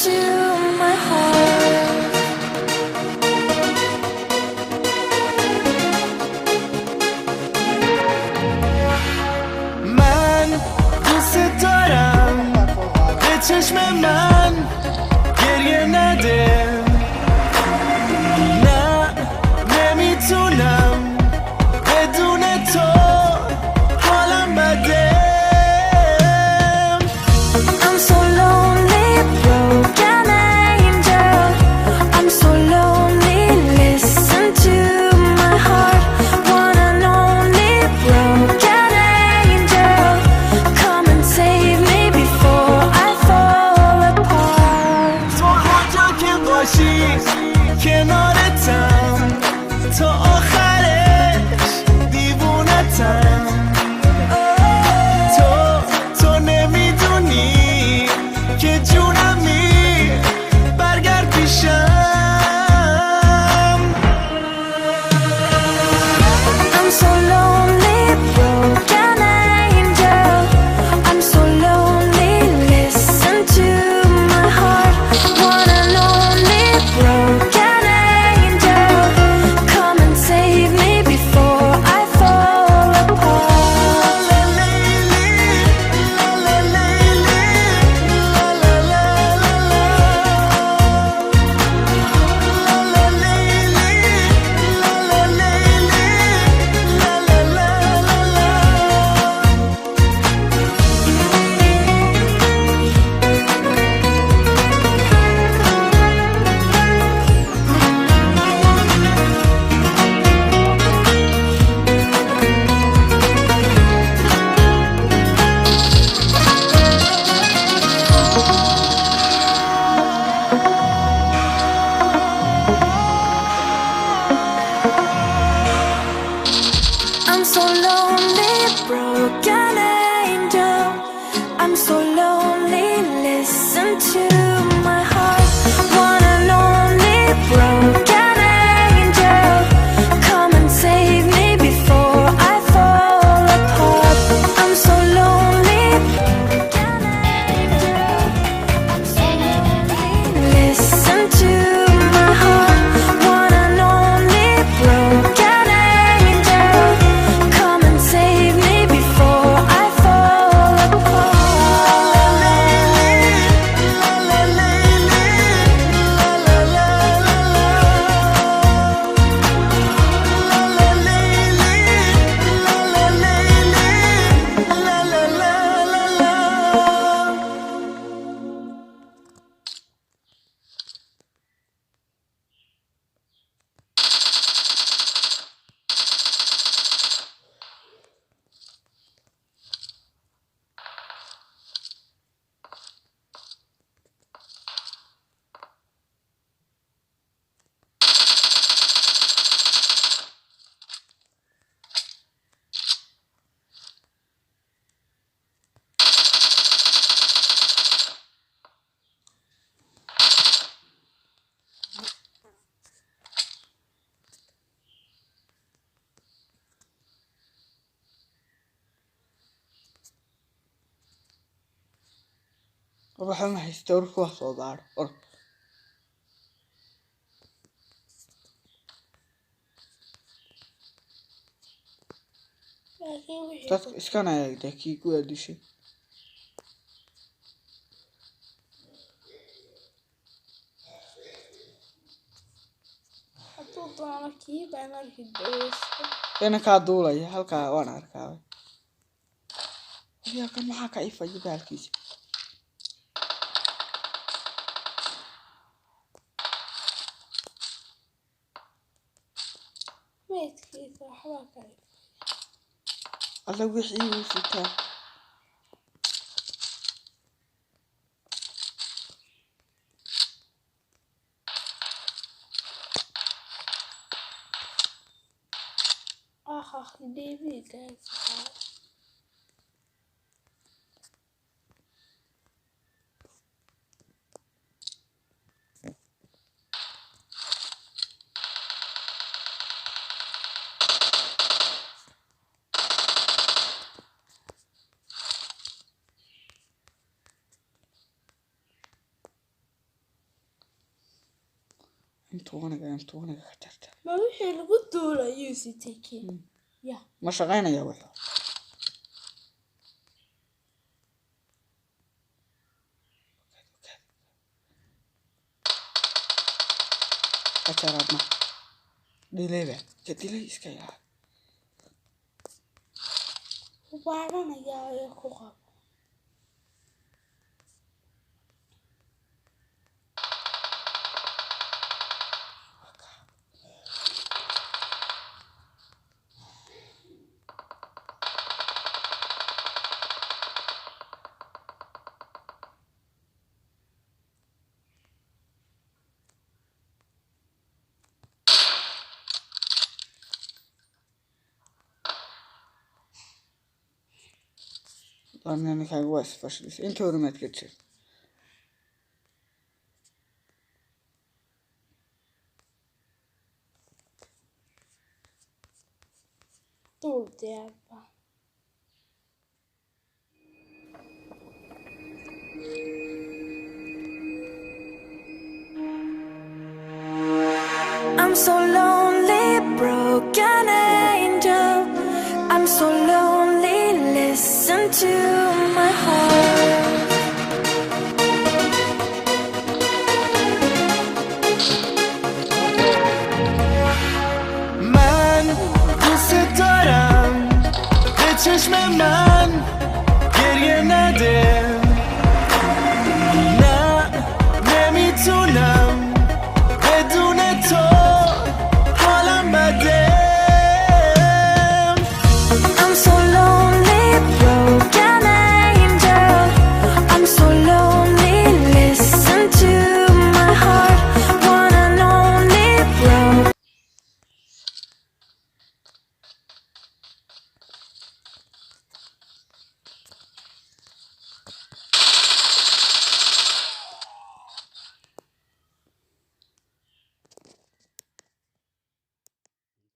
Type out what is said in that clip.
to my heart. من دوست دارم به چشم من گریه نده نه نمیتونم بدون تو حالم بده I'm so lonely, broken angel. I'm so lonely, listen to my heart. One and only broken angel. Come and save me before I fall apart. تو هر جا که باشی کنارتم تا آخرش دیوونتم تو نمیدونی که جونمی برگرد پیشم I'm so lonely, broken angel. I'm so lonely, listen to my heart. One and only broken angel. Come and save me before I fall apart. La la la la la la la I'm so lonely, broken angel. I'm so lonely, listen to my heart. One and only broken angel. Come and save me before I fall apart. I'm so lonely, broken angel. I'm so lonely, listen to my heart. One and only broken angel. Come and save me before I fall apart. waxaan haystaa warka wax soo baaro or dadka iskana eegda kii ku aadishay kana kaa duulaya halkaa waan arkaa yaa kan maxaa ka ifaya baalkiisa alla wixii uu sitaa Livik. M20 ka jarta. Ma wixii lagu duulayo sitay kii. Ya. Ma shaqaynaya wuxuu. Ajarabna. Dileba. Dilay iska yaa. Waaranaya ee ku qab. Anna kaaga waa isfashilisa. Inta hore maad ka jir. Duul deeba. I'm so lonely, broken angel. I'm so lonely, listen to